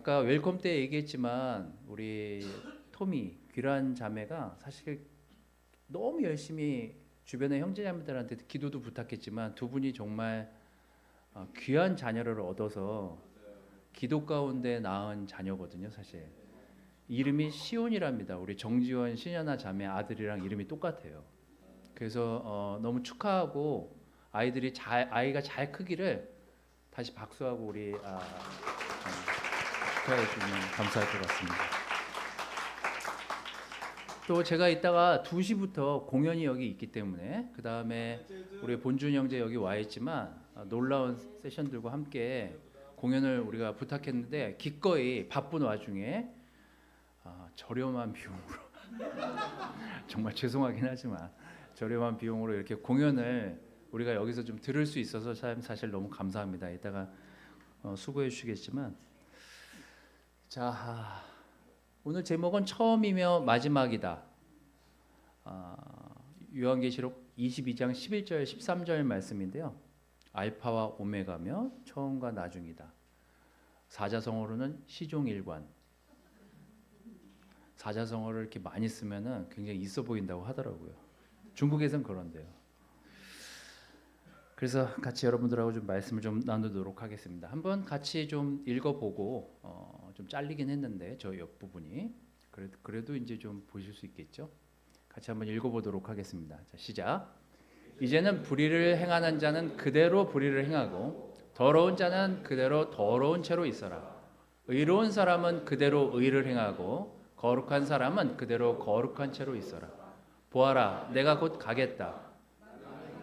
아까 웰컴 때 얘기했지만 우리 토미 귀란 자매가 사실 너무 열심히 주변의 형제자매들한테 기도도 부탁했지만 두 분이 정말 귀한 자녀를 얻어서 기도 가운데 낳은 자녀거든요. 사실 이름이 시온이랍니다. 우리 정지원 신현아 자매 아들이랑 이름이 똑같아요. 그래서 너무 축하하고 아이가 잘 크기를 다시 박수하고 우리 축하해 주면 감사할 것 같습니다. 또 제가 이따가 2시부터 공연이 여기 있기 때문에 그 다음에 우리 본준 형제 여기 와 있지만 놀라운 세션들과 함께 공연을 우리가 부탁했는데 기꺼이 바쁜 와중에 저렴한 비용으로 정말 죄송하긴 하지만 저렴한 비용으로 이렇게 공연을 우리가 여기서 좀 들을 수 있어서 사실 너무 감사합니다. 이따가 수고해 주시겠지만 자 오늘 제목은 처음이며 마지막이다. 요한계시록 22장 11절 13절 말씀인데요. 알파와 오메가며 처음과 나중이다. 사자성어로는 시종일관. 사자성어를 이렇게 많이 쓰면은 굉장히 있어 보인다고 하더라고요. 중국에선 그런데요. 그래서 같이 여러분들하고 좀 말씀을 좀 나누도록 하겠습니다. 한번 같이 좀 읽어보고 좀 잘리긴 했는데 저 옆부분이 그래도 이제 좀 보실 수 있겠죠? 같이 한번 읽어보도록 하겠습니다. 자, 시작. 이제는 불의를 행하는 자는 그대로 불의를 행하고 더러운 자는 그대로 더러운 채로 있어라. 의로운 사람은 그대로 의를 행하고 거룩한 사람은 그대로 거룩한 채로 있어라. 보아라, 내가 곧 가겠다.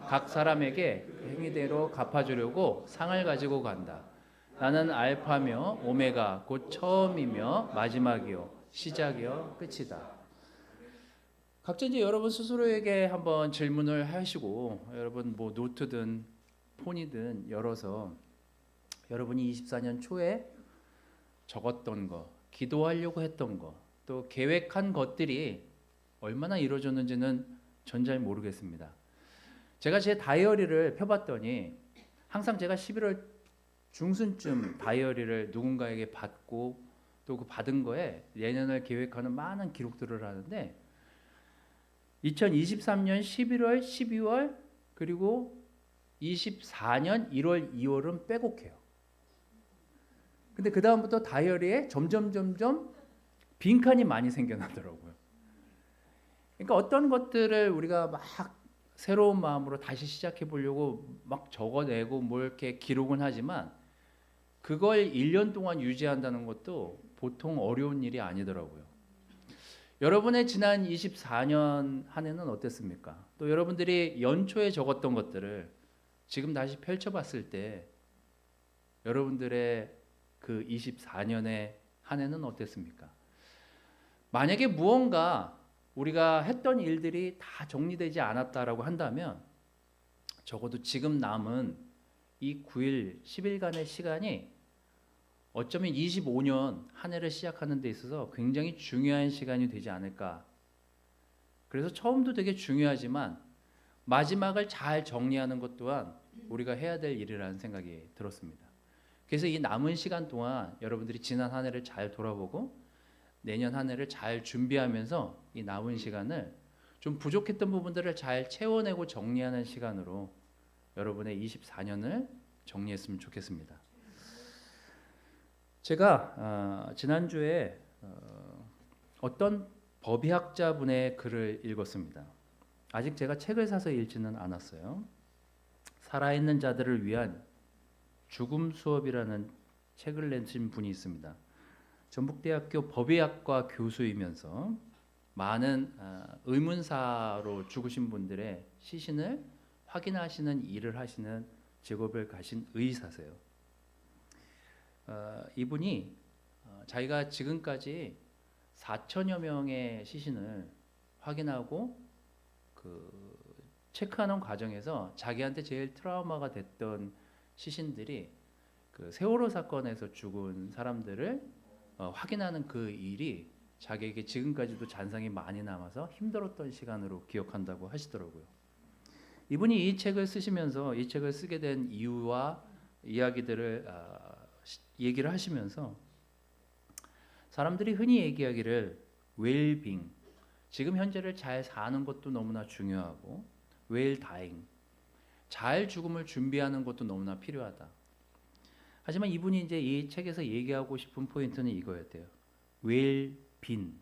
각 사람에게 행위대로 갚아주려고 상을 가지고 간다. 나는 알파며 오메가 곧 처음이며 마지막이요 시작이요 끝이다. 각자 이제 여러분 스스로에게 한번 질문을 하시고 여러분 뭐 노트든 폰이든 열어서 여러분이 24년 초에 적었던 거, 기도하려고 했던 거, 또 계획한 것들이 얼마나 이루어졌는지는 전 잘 모르겠습니다. 제가 제 다이어리를 펴봤더니 항상 제가 11월 중순쯤 다이어리를 누군가에게 받고 또 그 받은 거에 내년을 계획하는 많은 기록들을 하는데 2023년 11월, 12월 그리고 24년 1월, 2월은 빼곡해요. 근데 그 다음부터 다이어리에 점점 빈칸이 많이 생겨나더라고요. 그러니까 어떤 것들을 우리가 막 새로운 마음으로 다시 시작해 보려고 막 적어내고 뭘 이렇게 기록은 하지만 그걸 1년 동안 유지한다는 것도 보통 어려운 일이 아니더라고요. 여러분의 지난 24년 한 해는 어땠습니까? 또 여러분들이 연초에 적었던 것들을 지금 다시 펼쳐봤을 때 여러분들의 그 24년의 한 해는 어땠습니까? 만약에 무언가 우리가 했던 일들이 다 정리되지 않았다라고 한다면 적어도 지금 남은 이 9일, 10일간의 시간이 어쩌면 25년 한 해를 시작하는 데 있어서 굉장히 중요한 시간이 되지 않을까. 그래서 처음도 되게 중요하지만 마지막을 잘 정리하는 것 또한 우리가 해야 될 일이라는 생각이 들었습니다. 그래서 이 남은 시간 동안 여러분들이 지난 한 해를 잘 돌아보고 내년 한 해를 잘 준비하면서 이 남은 시간을 좀 부족했던 부분들을 잘 채워내고 정리하는 시간으로 여러분의 24년을 정리했으면 좋겠습니다. 제가 지난주에 어떤 법의학자분의 글을 읽었습니다. 아직 제가 책을 사서 읽지는 않았어요. 살아있는 자들을 위한 죽음 수업이라는 책을 내신 분이 있습니다. 전북대학교 법의학과 교수이면서 많은 의문사로 죽으신 분들의 시신을 확인하시는 일을 하시는 직업을 가신 의사세요. 이분이 자기가 지금까지 4천여 명의 시신을 확인하고 그 체크하는 과정에서 자기한테 제일 트라우마가 됐던 시신들이 그 세월호 사건에서 죽은 사람들을 확인하는 그 일이 자기에게 지금까지도 잔상이 많이 남아서 힘들었던 시간으로 기억한다고 하시더라고요. 이분이 이 책을 쓰시면서 이 책을 쓰게 된 이유와 이야기들을 얘기를 하시면서 사람들이 흔히 얘기하기를 웰빙, 지금 현재를 잘 사는 것도 너무나 중요하고 웰다잉, 잘 죽음을 준비하는 것도 너무나 필요하다. 하지만 이분이 이제 이 책에서 얘기하고 싶은 포인트는 이거였대요. 웰빈,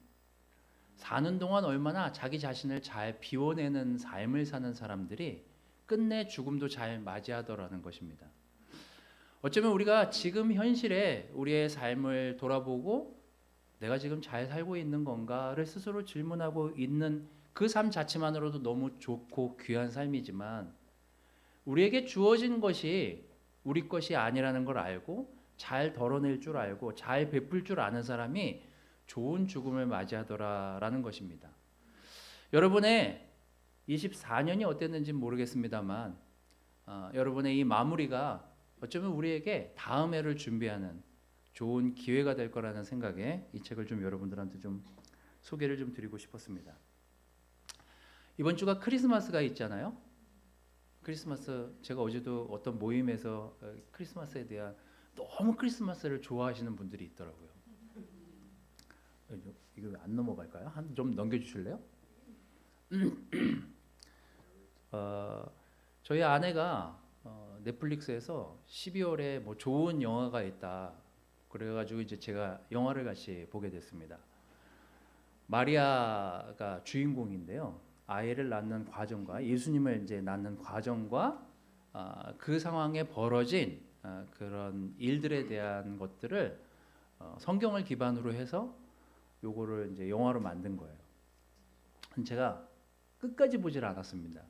사는 동안 얼마나 자기 자신을 잘 비워내는 삶을 사는 사람들이 끝내 죽음도 잘 맞이하더라는 것입니다. 어쩌면 우리가 지금 현실에 우리의 삶을 돌아보고 내가 지금 잘 살고 있는 건가를 스스로 질문하고 있는 그 삶 자체만으로도 너무 좋고 귀한 삶이지만, 우리에게 주어진 것이 우리 것이 아니라는 걸 알고 잘 덜어낼 줄 알고 잘 베풀 줄 아는 사람이 좋은 죽음을 맞이하더라라는 것입니다. 여러분의 24년이 어땠는지 모르겠습니다만 여러분의 이 마무리가 어쩌면 우리에게 다음 해를 준비하는 좋은 기회가 될 거라는 생각에 이 책을 좀 여러분들한테 좀 소개를 좀 드리고 싶었습니다. 이번 주가 크리스마스가 있잖아요. 크리스마스, 제가 어제도 어떤 모임에서 크리스마스에 대한, 너무 크리스마스를 좋아하시는 분들이 있더라고요. 이거 안 넘어갈까요? 좀 넘겨주실래요? 저희 아내가 넷플릭스에서 12월에 뭐 좋은 영화가 있다 그래가지고 이제 제가 영화를 같이 보게 됐습니다. 마리아가 주인공인데요. 아이를 낳는 과정과 예수님을 이제 낳는 과정과 그 상황에 벌어진 그런 일들에 대한 것들을 성경을 기반으로 해서 요거를 이제 영화로 만든 거예요. 제가 끝까지 보질 않았습니다.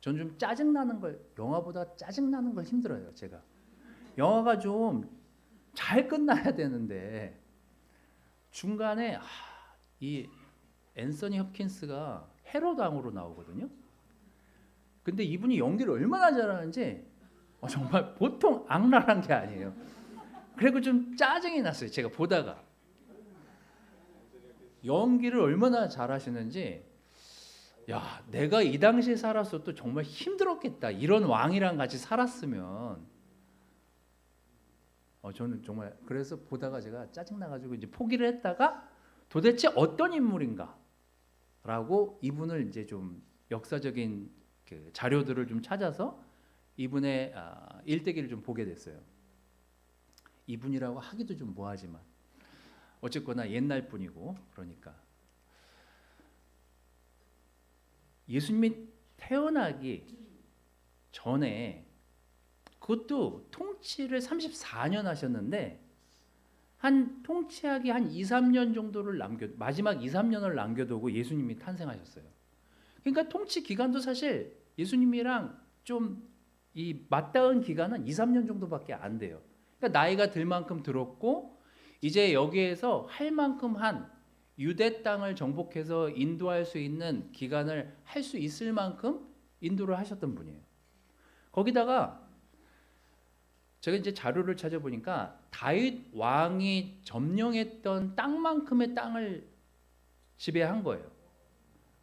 전 좀 짜증나는 걸, 영화보다 짜증나는 걸 힘들어요. 제가 영화가 좀 잘 끝나야 되는데 중간에 이 앤서니 홉킨스가 헤롯 왕으로 나오거든요. 근데 이분이 연기를 얼마나 잘하는지 정말 보통 악랄한 게 아니에요. 그리고 좀 짜증이 났어요. 제가 보다가 연기를 얼마나 잘하시는지, 야, 내가 이 당시에 살았어도 정말 힘들었겠다. 이런 왕이랑 같이 살았으면. 저는 정말 그래서 보다가 제가 짜증나가지고 이제 포기를 했다가 도대체 어떤 인물인가라고 이분을 이제 좀 역사적인 그 자료들을 좀 찾아서 이분의 일대기를 좀 보게 됐어요. 이분이라고 하기도 좀 뭐하지만 어쨌거나 옛날 분이고, 그러니까 예수님이 태어나기 전에, 그것도 통치를 34년 하셨는데 한 통치하기 한 2, 3년 정도를 마지막 2, 3년을 남겨두고 예수님이 탄생하셨어요. 그러니까 통치 기간도 사실 예수님이랑 좀 이 맞닿은 기간은 2, 3년 정도밖에 안 돼요. 그러니까 나이가 들 만큼 들었고 이제 여기에서 할 만큼 한 유대 땅을 정복해서 인도할 수 있는 기간을 할 수 있을 만큼 인도를 하셨던 분이에요. 거기다가 제가 이제 자료를 찾아보니까 다윗 왕이 점령했던 땅만큼의 땅을 지배한 거예요.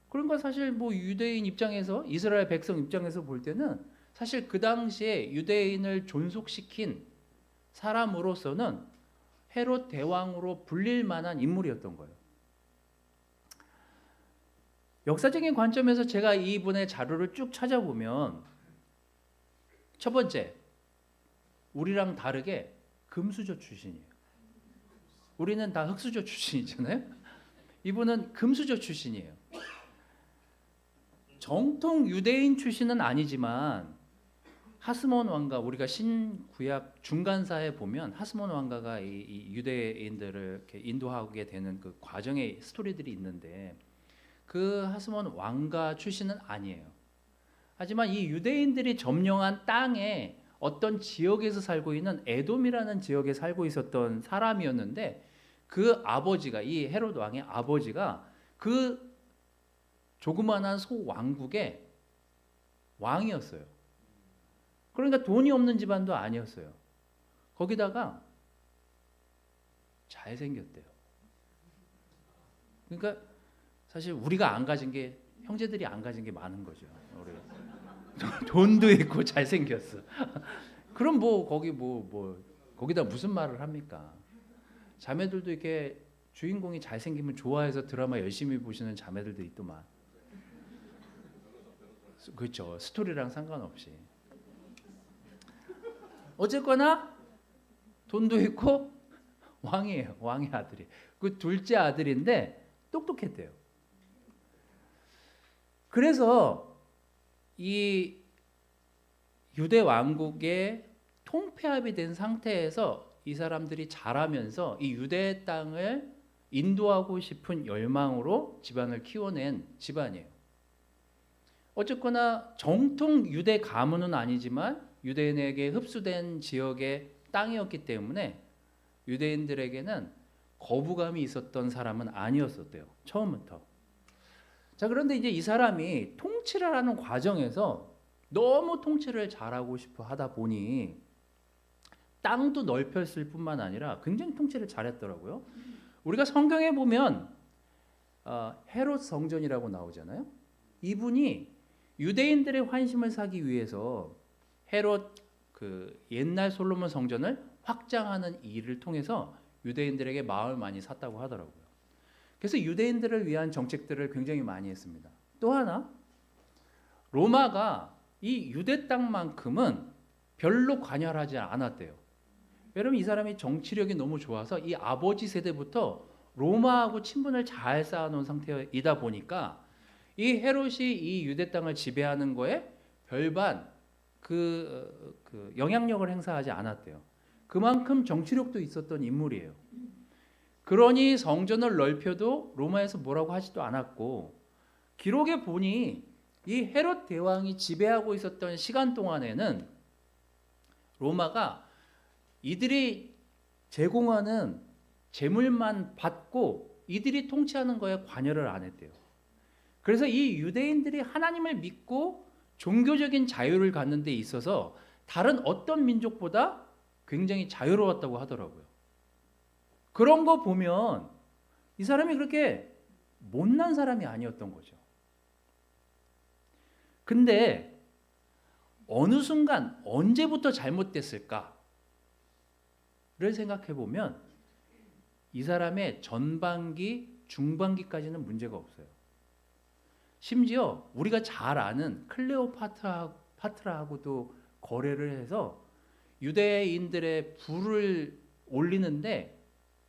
그러니까 사실 뭐 유대인 입장에서, 이스라엘 백성 입장에서 볼 때는 사실 그 당시에 유대인을 존속시킨 사람으로서는 헤롯 대왕으로 불릴 만한 인물이었던 거예요. 역사적인 관점에서 제가 이분의 자료를 쭉 찾아보면, 첫 번째, 우리랑 다르게 금수저 출신이에요. 우리는 다 흙수저 출신이잖아요. 이분은 금수저 출신이에요. 정통 유대인 출신은 아니지만 하스몬 왕가, 우리가 신구약 중간사에 보면 하스몬 왕가가 이 유대인들을 이렇게 인도하게 되는 그 과정의 스토리들이 있는데, 그 하스몬 왕가 출신은 아니에요. 하지만 이 유대인들이 점령한 땅에 어떤 지역에서 살고 있는 에돔이라는 지역에 살고 있었던 사람이었는데, 그 아버지가, 이 헤롯 왕의 아버지가 그 조그만한 소왕국의 왕이었어요. 그러니까 돈이 없는 집안도 아니었어요. 거기다가 잘생겼대요. 그러니까 사실 우리가 안 가진 게, 형제들이 안 가진 게 많은 거죠. 돈도 있고 잘생겼어. 그럼 뭐 거기 거기다 무슨 말을 합니까? 자매들도 이렇게 주인공이 잘생기면 좋아해서 드라마 열심히 보시는 자매들도 있더만. 그렇죠. 스토리랑 상관없이. 어쨌거나 돈도 있고 왕이에요. 왕의 아들이. 그 둘째 아들인데 똑똑했대요. 그래서 이 유대 왕국의 통폐합이 된 상태에서 이 사람들이 자라면서 이 유대 땅을 인도하고 싶은 열망으로 집안을 키워낸 집안이에요. 어쨌거나 정통 유대 가문은 아니지만 유대인에게 흡수된 지역의 땅이었기 때문에 유대인들에게는 거부감이 있었던 사람은 아니었었대요. 처음부터. 자, 그런데 이제 이 사람이 통치를 하는 과정에서 너무 통치를 잘하고 싶어 하다 보니 땅도 넓혔을 뿐만 아니라 굉장히 통치를 잘했더라고요. 우리가 성경에 보면 헤롯 성전이라고 나오잖아요. 이분이 유대인들의 환심을 사기 위해서 헤롯 그 옛날 솔로몬 성전을 확장하는 일을 통해서 유대인들에게 마음을 많이 샀다고 하더라고요. 그래서 유대인들을 위한 정책들을 굉장히 많이 했습니다. 또 하나, 로마가 이 유대 땅만큼은 별로 관여하지 않았대요. 여러분, 이 사람이 정치력이 너무 좋아서 이 아버지 세대부터 로마하고 친분을 잘 쌓아놓은 상태이다 보니까 이 헤롯이 이 유대 땅을 지배하는 거에 별반 그 영향력을 행사하지 않았대요. 그만큼 정치력도 있었던 인물이에요. 그러니 성전을 넓혀도 로마에서 뭐라고 하지도 않았고, 기록에 보니 이 헤롯 대왕이 지배하고 있었던 시간 동안에는 로마가 이들이 제공하는 재물만 받고 이들이 통치하는 거에 관여를 안 했대요. 그래서 이 유대인들이 하나님을 믿고 종교적인 자유를 갖는 데 있어서 다른 어떤 민족보다 굉장히 자유로웠다고 하더라고요. 그런 거 보면 이 사람이 그렇게 못난 사람이 아니었던 거죠. 근데 어느 순간 언제부터 잘못됐을까를 생각해 보면 이 사람의 전반기, 중반기까지는 문제가 없어요. 심지어 우리가 잘 아는 클레오파트라하고도 거래를 해서 유대인들의 부를 올리는데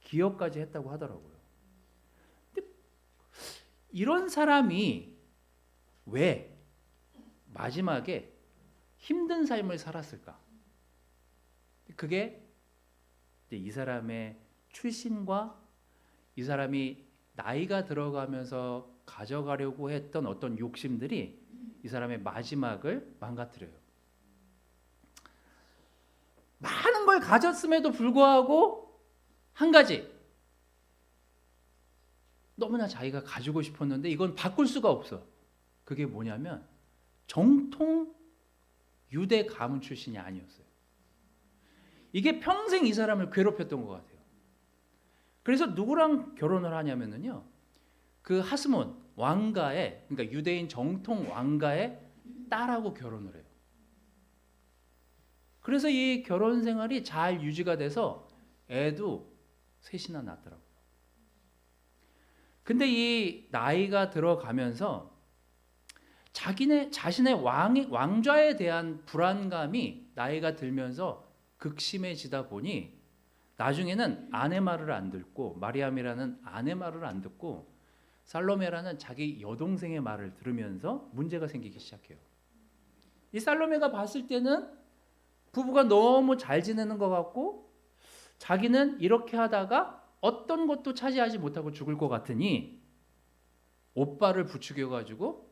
기여까지 했다고 하더라고요. 근데 이런 사람이 왜 마지막에 힘든 삶을 살았을까? 그게 이 사람의 출신과 이 사람이 나이가 들어가면서 가져가려고 했던 어떤 욕심들이 이 사람의 마지막을 망가뜨려요. 많은 걸 가졌음에도 불구하고 한 가지, 너무나 자기가 가지고 싶었는데 이건 바꿀 수가 없어. 그게 뭐냐면 정통 유대 가문 출신이 아니었어요. 이게 평생 이 사람을 괴롭혔던 것 같아요. 그래서 누구랑 결혼을 하냐면요, 그 하스몬 왕가의, 그러니까 유대인 정통 왕가의 딸하고 결혼을 해요. 그래서 이 결혼 생활이 잘 유지가 돼서 애도 셋이나 낳더라고요. 근데 이 나이가 들어가면서 자신의 왕좌에 대한 불안감이 나이가 들면서 극심해지다 보니 나중에는 아내 말을 안 듣고, 마리암이라는 아내 말을 안 듣고 살로메라는 자기 여동생의 말을 들으면서 문제가 생기기 시작해요. 이 살로메가 봤을 때는 부부가 너무 잘 지내는 것 같고 자기는 이렇게 하다가 어떤 것도 차지하지 못하고 죽을 것 같으니 오빠를 부추겨가지고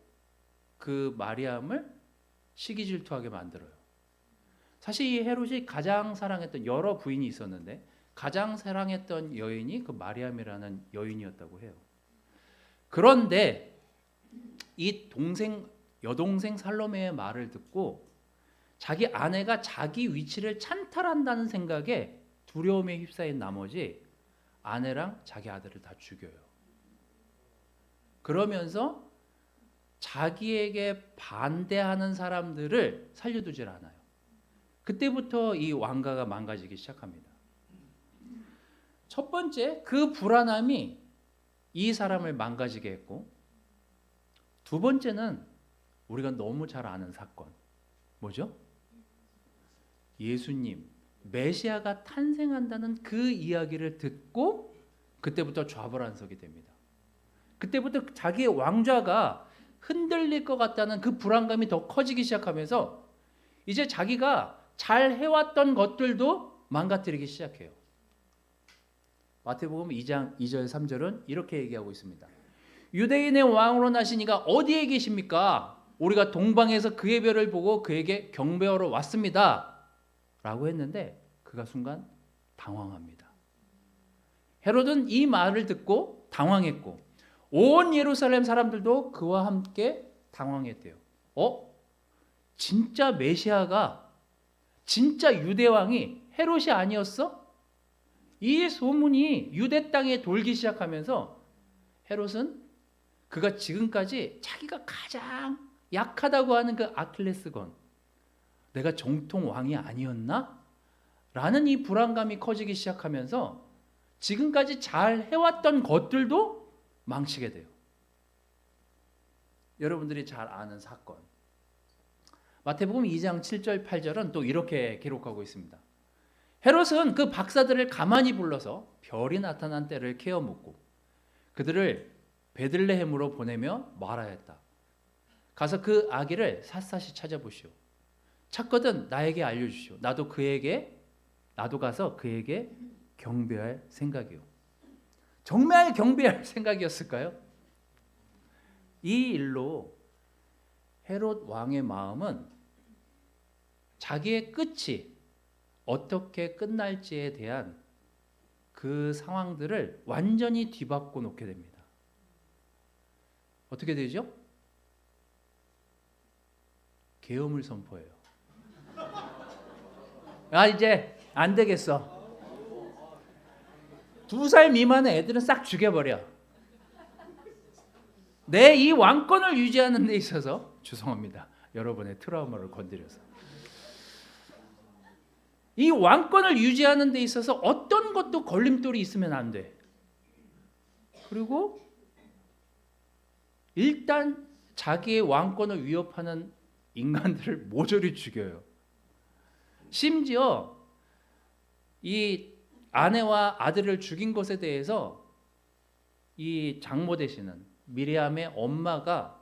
그 마리암을 시기 질투하게 만들어요. 사실 이 헤롯이 가장 사랑했던, 여러 부인이 있었는데 가장 사랑했던 여인이 그 마리암이라는 여인이었다고 해요. 그런데 이 여동생 살로메의 말을 듣고 자기 아내가 자기 위치를 찬탈한다는 생각에 두려움에 휩싸인 나머지 아내랑 자기 아들을 다 죽여요. 그러면서 자기에게 반대하는 사람들을 살려두질 않아요. 그때부터 이 왕가가 망가지기 시작합니다. 첫 번째, 그 불안함이 이 사람을 망가지게 했고, 두 번째는 우리가 너무 잘 아는 사건. 뭐죠? 예수님, 메시아가 탄생한다는 그 이야기를 듣고 그때부터 좌불안석이 됩니다. 그때부터 자기의 왕좌가 흔들릴 것 같다는 그 불안감이 더 커지기 시작하면서 이제 자기가 잘 해왔던 것들도 망가뜨리기 시작해요. 마태복음 2장 2절 3절은 이렇게 얘기하고 있습니다. 유대인의 왕으로 나시니가 어디에 계십니까? 우리가 동방에서 그의 별을 보고 그에게 경배하러 왔습니다. 라고 했는데 그가 순간 당황합니다. 헤롯은 이 말을 듣고 당황했고 온 예루살렘 사람들도 그와 함께 당황했대요. 진짜 메시아가 진짜 유대왕이 헤롯이 아니었어? 이 소문이 유대 땅에 돌기 시작하면서 헤롯은 그가 지금까지 자기가 가장 약하다고 하는 그 아킬레스건, 내가 정통 왕이 아니었나? 라는 이 불안감이 커지기 시작하면서 지금까지 잘 해왔던 것들도 망치게 돼요. 여러분들이 잘 아는 사건. 마태복음 2장 7절 8절은 또 이렇게 기록하고 있습니다. 헤롯은 그 박사들을 가만히 불러서 별이 나타난 때를 캐어 묻고 그들을 베들레헴으로 보내며 말하였다. 가서 그 아기를 샅샅이 찾아보시오. 찾거든 나에게 알려주시오. 나도 가서 그에게 경배할 생각이요. 정말 경배할 생각이었을까요? 이 일로 헤롯 왕의 마음은 자기의 끝이 어떻게 끝날지에 대한 그 상황들을 완전히 뒤바꿔 놓게 됩니다. 어떻게 되죠? 계엄을 선포해요. 이제 안 되겠어. 2살 미만의 애들은 싹 죽여버려. 내 이 왕권을 유지하는 데 있어서 죄송합니다. 여러분의 트라우마를 건드려서. 이 왕권을 유지하는 데 있어서 어떤 것도 걸림돌이 있으면 안 돼. 그리고 일단 자기의 왕권을 위협하는 인간들을 모조리 죽여요. 심지어 이 아내와 아들을 죽인 것에 대해서 이 장모 되시는 미리암의 엄마가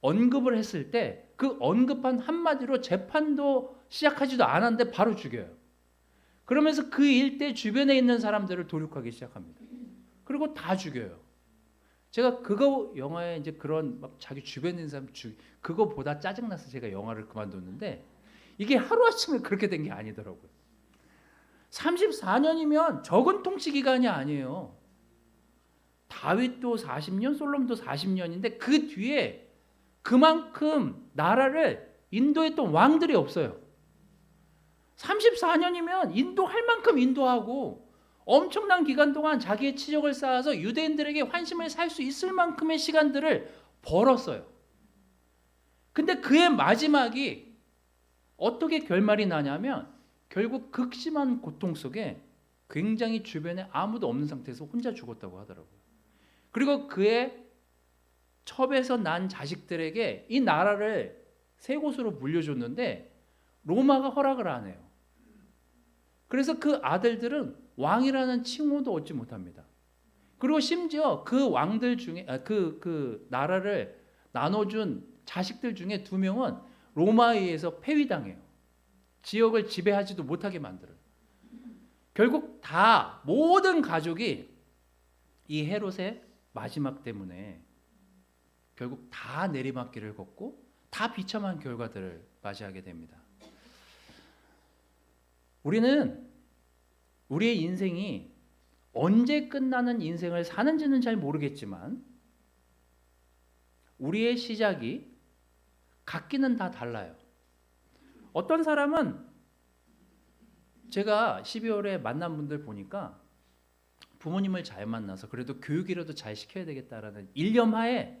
언급을 했을 때 그 언급한 한마디로 재판도 시작하지도 않았는데 바로 죽여요. 그러면서 그 일대 주변에 있는 사람들을 도륙하기 시작합니다. 그리고 다 죽여요. 제가 그거 영화에 이제 그런 막 자기 주변에 있는 사람 그거보다 짜증나서 제가 영화를 그만뒀는데 이게 하루아침에 그렇게 된 게 아니더라고요. 34년이면 적은 통치 기간이 아니에요. 다윗도 40년, 솔로몬도 40년인데 그 뒤에 그만큼 나라를 인도했던 왕들이 없어요. 34년이면 인도할 만큼 인도하고 엄청난 기간 동안 자기의 치적을 쌓아서 유대인들에게 환심을 살 수 있을 만큼의 시간들을 벌었어요. 근데 그의 마지막이 어떻게 결말이 나냐면 결국 극심한 고통 속에 굉장히 주변에 아무도 없는 상태에서 혼자 죽었다고 하더라고요. 그리고 그의 첩에서 난 자식들에게 이 나라를 세 곳으로 물려줬는데 로마가 허락을 안 해요. 그래서 그 아들들은 왕이라는 칭호도 얻지 못합니다. 그리고 심지어 그 왕들 중에 그 나라를 나눠준 자식들 중에 2명은 로마에 의해서 폐위당해요. 지역을 지배하지도 못하게 만들어요. 결국 다 모든 가족이 이 헤롯의 마지막 때문에 결국 다 내리막길을 걷고 다 비참한 결과들을 맞이하게 됩니다. 우리는 우리의 인생이 언제 끝나는 인생을 사는지는 잘 모르겠지만 우리의 시작이 각기는 다 달라요. 어떤 사람은 제가 12월에 만난 분들 보니까 부모님을 잘 만나서 그래도 교육이라도 잘 시켜야 되겠다라는 일념하에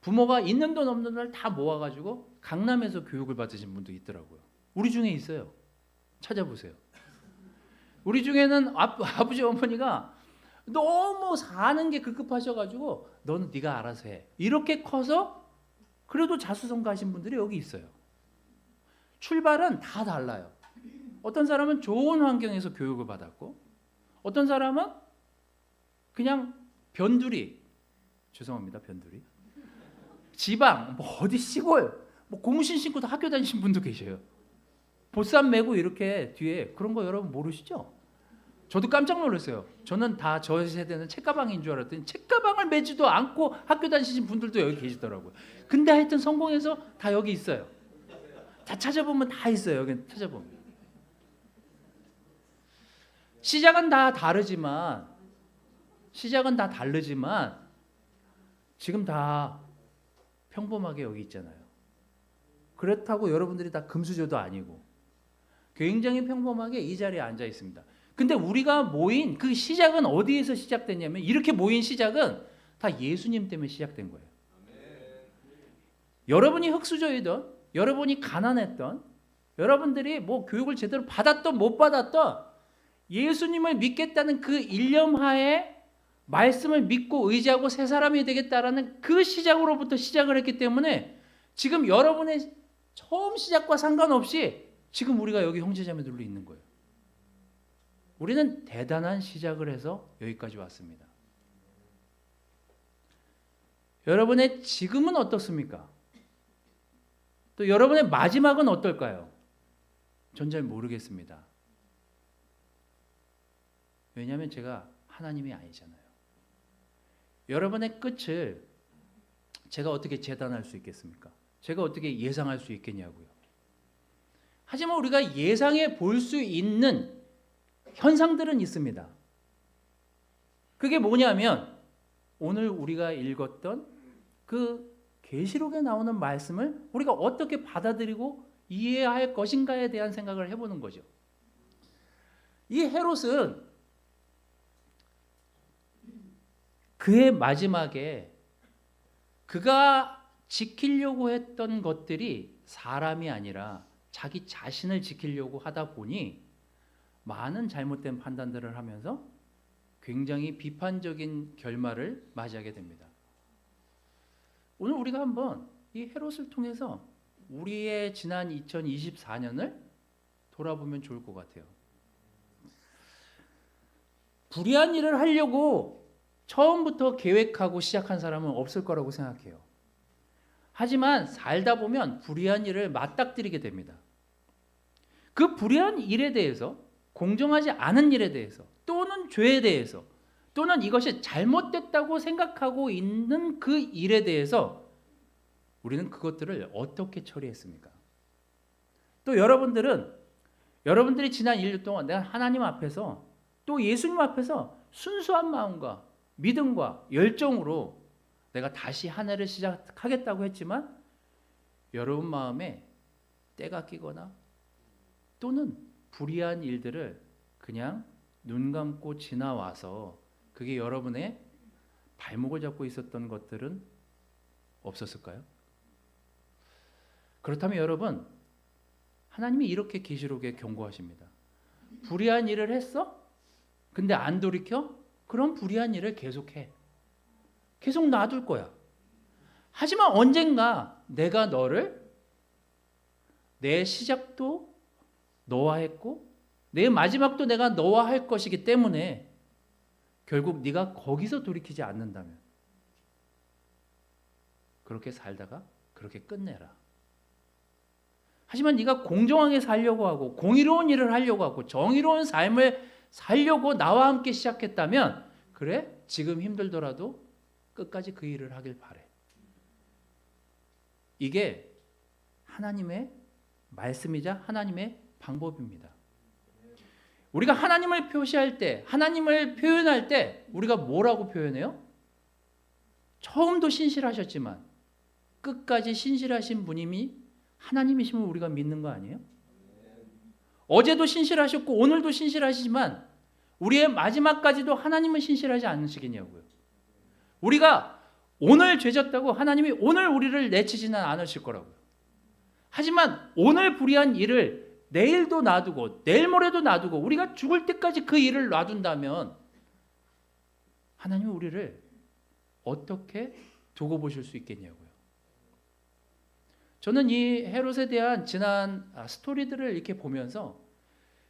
부모가 있는 돈 없는 돈 다 모아가지고 강남에서 교육을 받으신 분도 있더라고요. 우리 중에 있어요. 찾아보세요. 우리 중에는 아버지 어머니가 너무 사는 게 급급하셔가지고 너는 네가 알아서 해. 이렇게 커서 그래도 자수성가하신 분들이 여기 있어요. 출발은 다 달라요. 어떤 사람은 좋은 환경에서 교육을 받았고 어떤 사람은 그냥 변두리, 죄송합니다, 변두리, 지방, 뭐 어디 시골, 뭐 고무신 신고 다 학교 다니신 분도 계셔요. 보쌈 메고 이렇게 뒤에 그런 거 여러분 모르시죠? 저도 깜짝 놀랐어요. 저는 다 저 세대는 책가방인 줄 알았더니 책가방을 메지도 않고 학교 다니신 분들도 여기 계시더라고요. 근데 하여튼 성공해서 다 여기 있어요. 다 찾아보면 다 있어요. 여기 찾아보면. 시작은 다 다르지만 지금 다 평범하게 여기 있잖아요. 그렇다고 여러분들이 다 금수저도 아니고 굉장히 평범하게 이 자리에 앉아 있습니다. 근데 우리가 모인 그 시작은 어디에서 시작됐냐면 이렇게 모인 시작은 다 예수님 때문에 시작된 거예요. 여러분이 흙수저이든 여러분이 가난했던 여러분들이 뭐 교육을 제대로 받았던 못 받았던 예수님을 믿겠다는 그 일념하에 말씀을 믿고 의지하고 새 사람이 되겠다라는 그 시작으로부터 시작을 했기 때문에 지금 여러분의 처음 시작과 상관없이 지금 우리가 여기 형제자매들로 있는 거예요. 우리는 대단한 시작을 해서 여기까지 왔습니다. 여러분의 지금은 어떻습니까? 또 여러분의 마지막은 어떨까요? 전 잘 모르겠습니다. 왜냐하면 제가 하나님이 아니잖아요. 여러분의 끝을 제가 어떻게 재단할 수 있겠습니까? 제가 어떻게 예상할 수 있겠냐고요. 하지만 우리가 예상해 볼 수 있는 현상들은 있습니다. 그게 뭐냐면 오늘 우리가 읽었던 그 계시록에 나오는 말씀을 우리가 어떻게 받아들이고 이해할 것인가에 대한 생각을 해보는 거죠. 이 헤롯은 그의 마지막에 그가 지키려고 했던 것들이 사람이 아니라 자기 자신을 지키려고 하다 보니 많은 잘못된 판단들을 하면서 굉장히 비판적인 결말을 맞이하게 됩니다. 오늘 우리가 한번 이 헤롯을 통해서 우리의 지난 2024년을 돌아보면 좋을 것 같아요. 불의한 일을 하려고 처음부터 계획하고 시작한 사람은 없을 거라고 생각해요. 하지만 살다 보면 불의한 일을 맞닥뜨리게 됩니다. 그 불의한 일에 대해서, 공정하지 않은 일에 대해서, 또는 죄에 대해서, 또는 이것이 잘못됐다고 생각하고 있는 그 일에 대해서 우리는 그것들을 어떻게 처리했습니까? 또 여러분들이 지난 1년 동안 내가 하나님 앞에서 또 예수님 앞에서 순수한 마음과 믿음과 열정으로 내가 다시 한 해를 시작하겠다고 했지만 여러분 마음에 때가 끼거나 또는 불의한 일들을 그냥 눈 감고 지나와서 그게 여러분의 발목을 잡고 있었던 것들은 없었을까요? 그렇다면 여러분, 하나님이 이렇게 계시록에 경고하십니다. 불의한 일을 했어? 근데 안 돌이켜? 그럼 불의한 일을 계속해. 계속 놔둘 거야. 하지만 언젠가 내가 너를 내 시작도 너와 했고 내 마지막도 내가 너와 할 것이기 때문에 결국 네가 거기서 돌이키지 않는다면 그렇게 살다가 그렇게 끝내라. 하지만 네가 공정하게 살려고 하고 공의로운 일을 하려고 하고 정의로운 삶을 살려고 나와 함께 시작했다면 그래? 지금 힘들더라도 끝까지 그 일을 하길 바래. 이게 하나님의 말씀이자 하나님의 방법입니다. 우리가 하나님을 표시할 때, 하나님을 표현할 때 우리가 뭐라고 표현해요? 처음도 신실하셨지만 끝까지 신실하신 분님이 하나님이심을 우리가 믿는 거 아니에요? 어제도 신실하셨고 오늘도 신실하시지만 우리의 마지막까지도 하나님은 신실하지 않으시겠냐고요. 우리가 오늘 죄졌다고 하나님이 오늘 우리를 내치지는 않으실 거라고요. 하지만 오늘 불의한 일을 내일도 놔두고 내일 모레도 놔두고 우리가 죽을 때까지 그 일을 놔둔다면 하나님은 우리를 어떻게 두고 보실 수 있겠냐고요. 저는 이 헤롯에 대한 지난 스토리들을 이렇게 보면서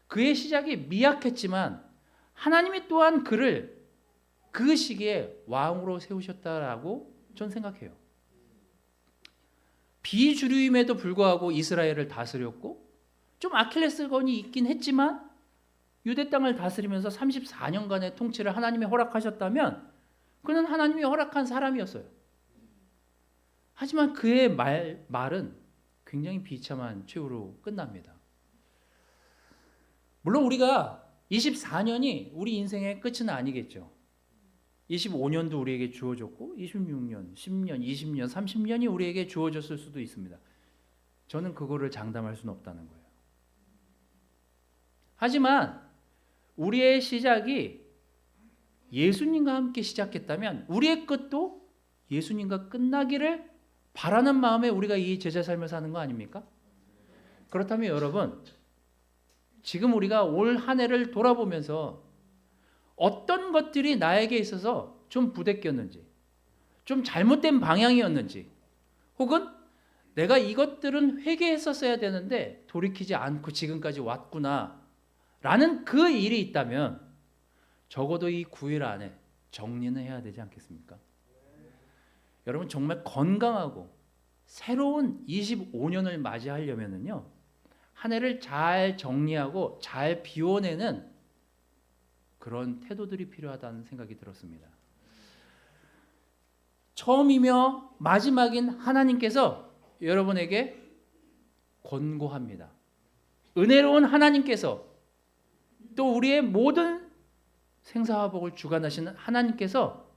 그의 시작이 미약했지만 하나님이 또한 그를 그 시기에 왕으로 세우셨다라고 저는 생각해요. 비주류임에도 불구하고 이스라엘을 다스렸고 좀 아킬레스건이 있긴 했지만 유대 땅을 다스리면서 34년간의 통치를 하나님이 허락하셨다면 그는 하나님이 허락한 사람이었어요. 하지만 그의 말은 굉장히 비참한 최후로 끝납니다. 물론 우리가 24년이 우리 인생의 끝은 아니겠죠. 25년도 우리에게 주어졌고 26년, 10년, 20년, 30년이 우리에게 주어졌을 수도 있습니다. 저는 그거를 장담할 수는 없다는 거예요. 하지만 우리의 시작이 예수님과 함께 시작했다면 우리의 끝도 예수님과 끝나기를 바라는 마음에 우리가 이 제자 삶을 사는 거 아닙니까? 그렇다면 여러분, 지금 우리가 올 한 해를 돌아보면서 어떤 것들이 나에게 있어서 좀 부대꼈는지, 좀 잘못된 방향이었는지, 혹은 내가 이것들은 회개했었어야 되는데 돌이키지 않고 지금까지 왔구나 라는 그 일이 있다면 적어도 이 9일 안에 정리는 해야 되지 않겠습니까? 여러분 정말 건강하고 새로운 25년을 맞이하려면요 한 해를 잘 정리하고 잘 비워내는 그런 태도들이 필요하다는 생각이 들었습니다. 처음이며 마지막인 하나님께서 여러분에게 권고합니다. 은혜로운 하나님께서 또 우리의 모든 생사화복을 주관하시는 하나님께서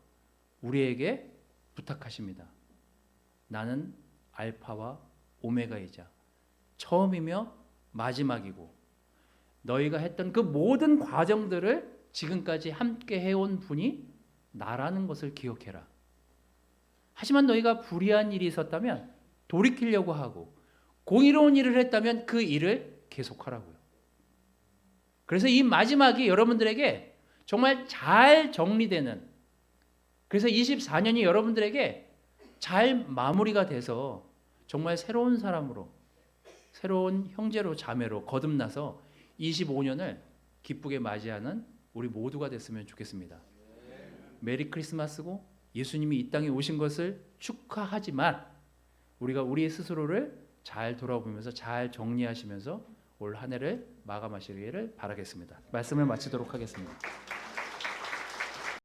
우리에게 부탁하십니다. 나는 알파와 오메가이자 처음이며 마지막이고 너희가 했던 그 모든 과정들을 지금까지 함께 해온 분이 나라는 것을 기억해라. 하지만 너희가 불의한 일이 있었다면 돌이키려고 하고 공의로운 일을 했다면 그 일을 계속하라고요. 그래서 이 마지막이 여러분들에게 정말 잘 정리되는, 그래서 24년이 여러분들에게 잘 마무리가 돼서 정말 새로운 사람으로, 새로운 형제로 자매로 거듭나서 25년을 기쁘게 맞이하는 우리 모두가 됐으면 좋겠습니다. 메리 크리스마스고 예수님이 이 땅에 오신 것을 축하하지만 우리가 우리 스스로를 잘 돌아보면서 잘 정리하시면서 올 한 해를 마감하시기를 바라겠습니다. 말씀을 마치도록 하겠습니다.